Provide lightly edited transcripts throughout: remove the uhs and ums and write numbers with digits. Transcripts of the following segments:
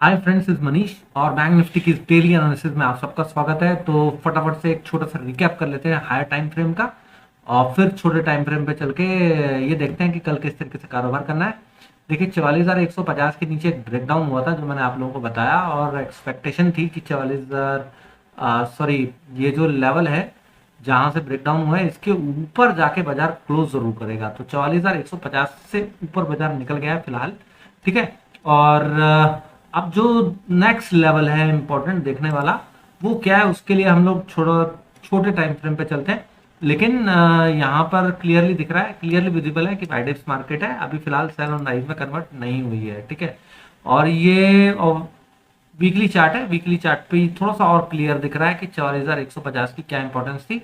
Hi friends, is Manish और bank Nifty की daily analysis में आप सबका स्वागत है। तो फटाफट से एक छोटा सा रिकैप कर लेते हैं हायर टाइम फ्रेम का और फिर छोटे टाइम फ्रेम पे चल के ये देखते हैं कि कल किस तरीके से कारोबार करना है। देखिए 44,150 के नीचे एक ब्रेकडाउन हुआ था जो मैंने आप लोगों को बताया और एक्सपेक्टेशन थी कि 44,000 सॉरी ये जो लेवल है जहां से ब्रेकडाउन हुआ है इसके ऊपर जाके बाजार क्लोज जरूर करेगा। तो 44,150 से ऊपर बाजार निकल गया है फिलहाल। ठीक है। और अब जो नेक्स्ट लेवल है इंपॉर्टेंट देखने वाला वो क्या है, उसके लिए हम लोग छोटे टाइम फ्रेम पे चलते हैं। लेकिन यहाँ पर क्लियरली दिख रहा है, क्लियरली विजिबल है कि बाइडेक्स मार्केट है अभी फिलहाल सेल ऑन राइज में कन्वर्ट नहीं हुई है। ठीक है। और ये वीकली चार्ट है, वीकली चार्ट पे थोड़ा सा और क्लियर दिख रहा है कि 44,150 की क्या इंपॉर्टेंस थी।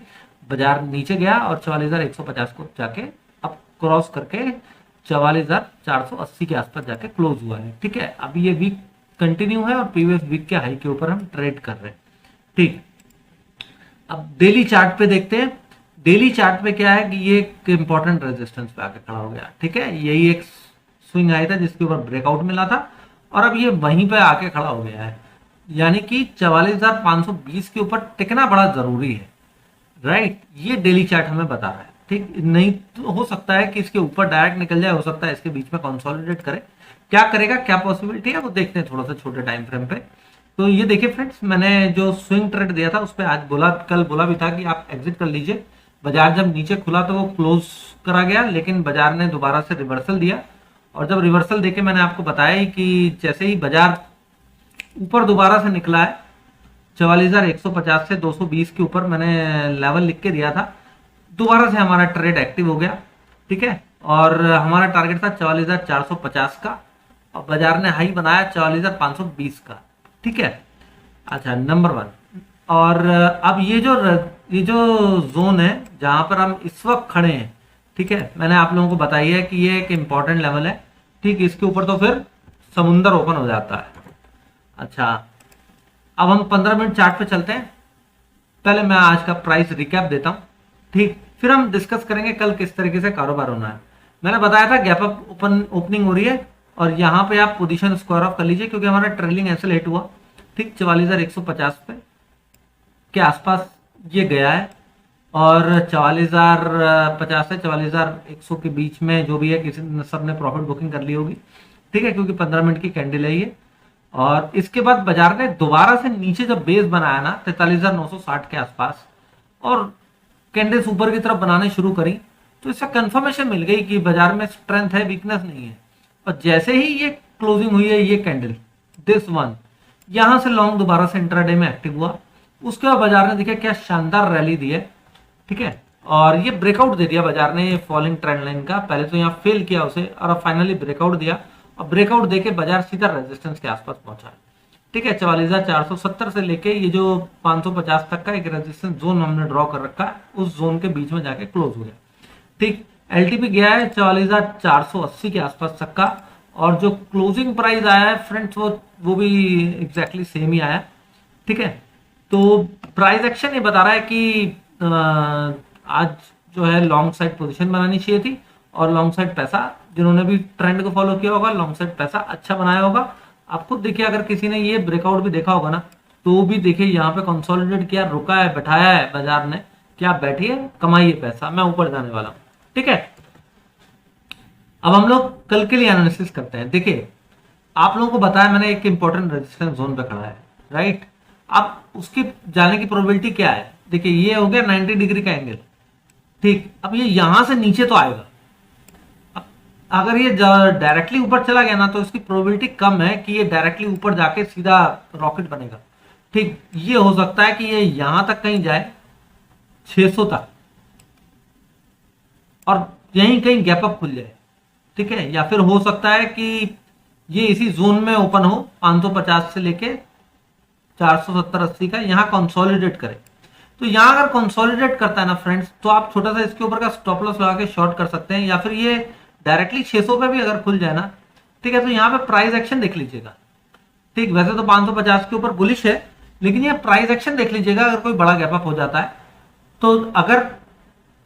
बाजार नीचे गया और 44,150 को जाके अब क्रॉस करके 44,480 के आसपास जाके क्लोज हुआ है। ठीक है। अभी ये वीक कंटिन्यू है और प्रीवियस वीक के हाई के ऊपर हम ट्रेड कर रहे हैं। ठीक। अब डेली चार्ट पे देखते हैं। डेली चार्ट पे क्या है कि ये एक इंपॉर्टेंट रेजिस्टेंस पे आके खड़ा हो गया। ठीक है। यही एक स्विंग आया था जिसके ऊपर ब्रेकआउट मिला था और अब ये वहीं पे आके खड़ा हो गया है। यानी कि 44,520 के ऊपर टिकना बड़ा जरूरी है। राइट। ये डेली चार्ट हमें बता रहा है। ठीक। नहीं तो हो सकता है कि इसके ऊपर डायरेक्ट निकल जाए, हो सकता है इसके बीच में कंसोलिडेट करे। क्या करेगा, क्या पॉसिबिलिटी है वो देखते हैं थोड़ा सा छोटे टाइम फ्रेम पे। तो ये देखिए फ्रेंड्स, मैंने जो स्विंग ट्रेड दिया था उस पर आज बोला, कल बोला भी था कि आप एग्जिट कर लीजिए। बाजार जब नीचे खुला तो वो क्लोज करा गया, लेकिन बाजार ने दोबारा से रिवर्सल दिया। और जब रिवर्सल देके मैंने आपको बताया ही कि जैसे ही बाजार ऊपर दोबारा से निकला है 44,150 से 220 के ऊपर मैंने लेवल लिख के दिया था, दोबारा से हमारा ट्रेड एक्टिव हो गया। ठीक है। और हमारा टारगेट था 44,450 का और बाजार ने हाई बनाया 44,520 का। ठीक है। अच्छा, नंबर वन। और अब ये जो जोन है जहां पर हम इस वक्त खड़े हैं, ठीक है, मैंने आप लोगों को बताई है कि ये एक इंपॉर्टेंट लेवल है। ठीक। इसके ऊपर तो फिर समुंदर ओपन हो जाता है। अच्छा, अब हम 15 मिनट चार्ट पे चलते हैं। पहले मैं आज का प्राइस रिकैप देता हूं। ठीक। फिर हम डिस्कस करेंगे कल किस तरीके से कारोबार होना है। मैंने बताया था गैप अप ओपनिंग हो रही है और यहाँ पे आप पोजीशन स्क्वायर ऑफ कर लीजिए क्योंकि हमारा ट्रेलिंग एसएल हिट हुआ। ठीक। 44,150 पे के आसपास ये गया है और 44,050 से 44,100 के बीच में जो भी है किसी सब ने प्रॉफिट बुकिंग कर ली होगी। ठीक है, क्योंकि 15 मिनट की कैंडल है ये। और इसके बाद बाजार ने दोबारा से नीचे जब बेस बनाया ना 43,960 के आसपास और कैंडल्स ऊपर की तरफ बनाने शुरू करी, तो इससे कंफर्मेशन मिल गई कि बाजार में स्ट्रेंथ है, वीकनेस नहीं है। और जैसे ही ये क्लोजिंग हुई है, ये कैंडल दिस वन यहां से लॉन्ग दोबारा से इंट्राडे में एक्टिव हुआ। उसके बाद बाजार ने देखा क्या शानदार रैली दी है। ठीक है। और ये ब्रेकआउट दे दिया बाजार ने फॉलिंग ट्रेंड लाइन का। पहले तो यहाँ फेल किया उसे और अब फाइनली ब्रेकआउट दिया और ब्रेकआउट देके बाजार सीधा रेजिस्टेंस के आसपास पहुंचा। ठीक है। 44,470 से लेके ये जो 550 तक का एक रेजिस्टेंस जोन हमने ड्रॉ कर रखा है, उस जोन के बीच में जाके क्लोज हो गया। ठीक। एलटीपी गया है 44,480 के आसपास तक का और जो क्लोजिंग प्राइस आया है फ्रेंड्स वो भी एग्जैक्टली सेम ही आया। ठीक है। तो प्राइस एक्शन ये बता रहा है कि आज जो है लॉन्ग साइड पोजीशन बनानी चाहिए थी और लॉन्ग साइड पैसा, जिन्होंने भी ट्रेंड को फॉलो किया होगा, लॉन्ग साइड पैसा अच्छा बनाया होगा। आप खुद देखिए, अगर किसी ने ये ब्रेकआउट भी देखा होगा ना, तो भी देखिए यहाँ पे कंसोलिडेट किया, रुका है, बैठाया है बाजार ने कि आप बैठिए, कमाइए पैसा, मैं ऊपर जाने वाला हूँ। ठीक है। अब हम लोग कल के लिए एनालिसिस करते हैं। देखिए, आप लोगों को बताया मैंने एक इंपॉर्टेंट रेजिस्टेंस जोन पे खड़ा है। राइट। अब उसकी जाने की प्रोबेबिलिटी क्या है? देखिए, ये हो गया 90 डिग्री का एंगल। ठीक। अब ये यहां से नीचे तो आएगा। अब अगर ये डायरेक्टली ऊपर चला गया ना तो इसकी प्रोबेबिलिटी कम है कि ये डायरेक्टली ऊपर जाके सीधा रॉकेट बनेगा। ठीक। ये हो सकता है कि ये यहां तक कहीं जाए 600 तक और यहीं कहीं गैप अप खुल जाए। ठीक है। या फिर हो सकता है कि ये इसी जोन में ओपन हो 550 से लेके 470-80 का, यहां कंसोलिडेट करे। तो यहां अगर कंसोलिडेट करता है ना फ्रेंड्स, तो आप छोटा सा इसके ऊपर का स्टॉप लॉस लगा के शॉर्ट कर सकते हैं। या फिर ये डायरेक्टली 600 पे भी अगर खुल जाए ना, ठीक है, तो यहाँ पे प्राइस एक्शन देख लीजिएगा। ठीक। वैसे तो 550 के ऊपर बुलिश है, लेकिन ये प्राइस एक्शन देख लीजिएगा अगर कोई बड़ा गैप अप हो जाता है तो। अगर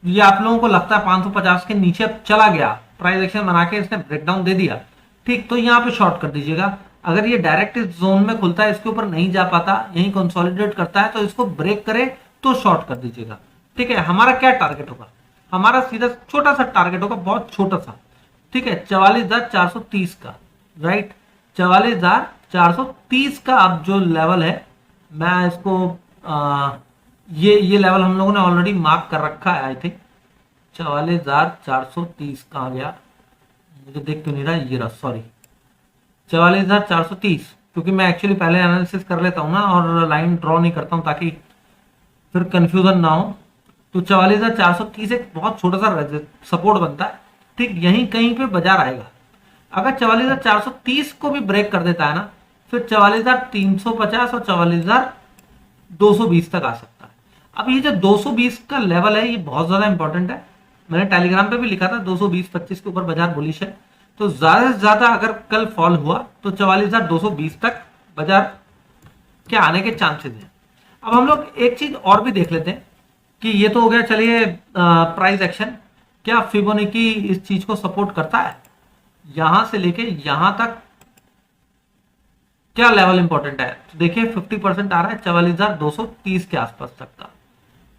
ये आप लोगों को लगता है 550 के नीचे अब चला गया, प्राइस एक्शन बना के इसने ब्रेकडाउन दे दिया, ठीक, तो यहाँ पे शॉर्ट कर दीजिएगा। अगर ये डायरेक्ट इस जोन में खुलता है, इसके ऊपर नहीं जा पाता, यहीं कंसोलिडेट करता है, तो इसको ब्रेक करे तो शॉर्ट कर दीजिएगा। ठीक है, हमारा क्या टारगेट होगा, हमारा सीधा छोटा सा टारगेट होगा, बहुत छोटा सा। ठीक है, 44,430 का, राइट, 44,430 का अब जो लेवल है, मैं इसको ये लेवल हम लोगों ने ऑलरेडी मार्क कर रखा है आई थिंक। 44,430 कहाँ गया, मुझे देख क्यों नहीं रहा, ये रहा, सॉरी, 44,430, क्योंकि मैं एक्चुअली पहले एनालिसिस कर लेता हूँ ना और लाइन ड्रॉ नहीं करता हूँ ताकि फिर कंफ्यूजन ना हो। तो 44,430 एक बहुत छोटा सा सपोर्ट बनता है। ठीक, यहीं कहीं पे बाजार आएगा। अगर 44,430 को भी ब्रेक कर देता है ना, फिर 44,350 और 44,220 तक आ सकता है। अब ये जो 220 का लेवल है, ये बहुत ज्यादा इंपॉर्टेंट है। मैंने टेलीग्राम पे भी लिखा था 220-25 के ऊपर बाजार बुलिश है। तो ज्यादा से ज्यादा अगर कल फॉल हुआ तो 44,220 तक बाजार के आने के चांसेस हैं। अब हम लोग एक चीज और भी देख लेते हैं कि ये तो हो गया, चलिए प्राइस एक्शन, क्या फिबोनाची इस चीज को सपोर्ट करता है, यहां से लेके यहां तक क्या लेवल इंपॉर्टेंट है। तो देखिए 50% आ रहा है 44,230 के आसपास तक का।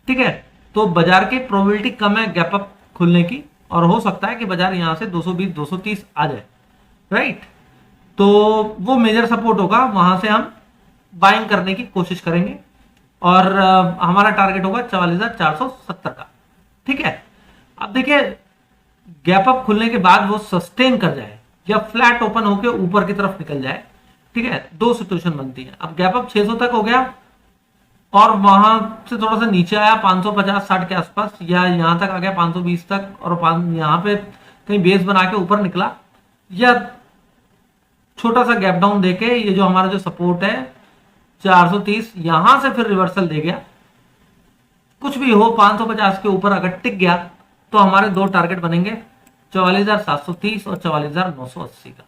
ठीक है, तो बाजार की प्रोबेबिलिटी कम है गैप अप खुलने की, और हो सकता है कि बाजार यहां से 220-230 आ जाए, राइट। तो वो मेजर सपोर्ट होगा, वहां से हम बाइंग करने की कोशिश करेंगे, और हमारा टारगेट होगा 44,470 का। ठीक है, अब देखिए गैप अप खुलने के बाद वो सस्टेन कर जाए या फ्लैट ओपन होकर ऊपर की तरफ निकल जाए। ठीक है, दो सिचुएशन बनती है। अब गैप अप 600 तक हो गया और वहां से थोड़ा सा नीचे आया 550-60 के आसपास, या यहां तक आ गया 520 तक, और यहां पे कहीं बेस बना के ऊपर निकला, या छोटा सा गैप डाउन देके ये जो हमारा जो सपोर्ट है 430, यहां से फिर रिवर्सल दे गया, कुछ भी हो 550 के ऊपर अगर टिक गया तो हमारे दो टारगेट बनेंगे 44,730 और 44,980 का।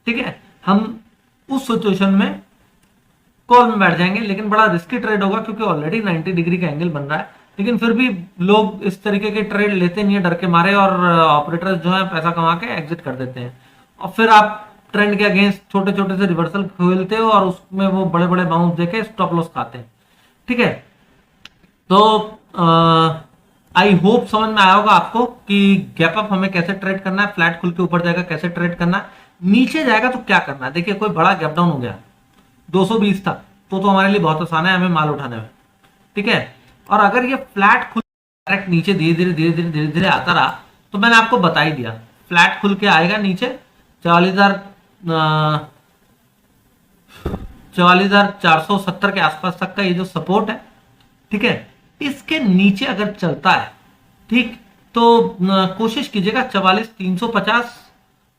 ठीक है, हम उस सिचुएशन में कॉल में बैठ जाएंगे, लेकिन बड़ा रिस्की ट्रेड होगा क्योंकि ऑलरेडी 90 डिग्री का एंगल बन रहा है। लेकिन फिर भी लोग इस तरीके के ट्रेड लेते नहीं है डर के मारे, और ऑपरेटर्स जो है पैसा कमा के एग्जिट कर देते हैं, और फिर आप ट्रेंड के अगेंस्ट छोटे छोटे से रिवर्सल खेलते हो और उसमें वो बड़े बड़े बाउंस देके स्टॉप लॉस खाते हैं। ठीक है, तो आई होप समझ में आया होगा आपको कि गैप अप हमें कैसे ट्रेड करना है, फ्लैट खुल के ऊपर जाएगा कैसे ट्रेड करना है, नीचे जाएगा तो क्या करना है। देखिए कोई बड़ा गैप डाउन हो गया 220 तक, तो हमारे लिए बहुत आसान है हमें माल उठाने में। ठीक है, और अगर ये फ्लैट खुल डायरेक्ट नीचे धीरे धीरे धीरे धीरे धीरे धीरे आता रहा, तो मैंने आपको बता ही दिया फ्लैट खुल के आएगा नीचे 44,470 के आसपास तक का ये जो सपोर्ट है। ठीक है, इसके नीचे अगर चलता है, ठीक, तो कोशिश कीजिएगा 44,350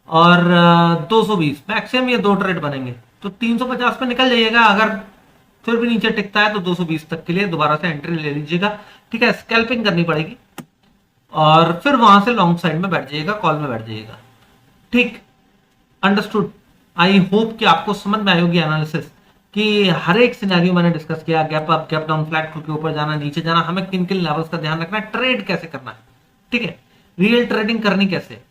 और 220 मैक्सिमम, ये दो ट्रेड बनेंगे, तो 350 पे निकल जाइएगा। अगर फिर भी नीचे टिकता है तो 220 तक के लिए दोबारा से एंट्री ले लीजिएगा। ठीक है, स्कैल्पिंग करनी पड़ेगी, और फिर वहां से लॉन्ग साइड में बैठ जाइएगा, कॉल में बैठ जाइएगा। ठीक, अंडरस्टूड। आई होप कि आपको समझ में आई होगी एनालिसिस कि हर एक सिनेरियो मैंने डिस्कस किया, gap up, gap down, flat खुल के ऊपर जाना, नीचे जाना, हमें किन किन लेवल्स का ध्यान रखना है, ट्रेड कैसे करना है। ठीक है, रियल ट्रेडिंग करनी कैसे।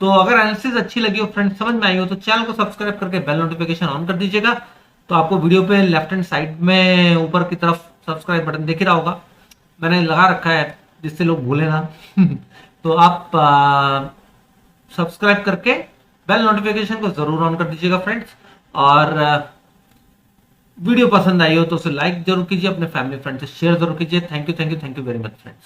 तो अगर एनालिसिस अच्छी लगी हो फ्रेंड्स, समझ में आई हो, तो चैनल को सब्सक्राइब करके बेल नोटिफिकेशन ऑन कर दीजिएगा। तो आपको वीडियो पे लेफ्ट हैंड साइड में ऊपर की तरफ सब्सक्राइब बटन दिख रहा होगा, मैंने लगा रखा है जिससे लोग भूले ना तो आप सब्सक्राइब करके बेल नोटिफिकेशन को जरूर ऑन कर दीजिएगा फ्रेंड्स। और वीडियो पसंद आई हो तो उसे लाइक जरूर कीजिए, अपने फैमिली फ्रेंड से शेयर जरूर कीजिए। Thank you very much friends.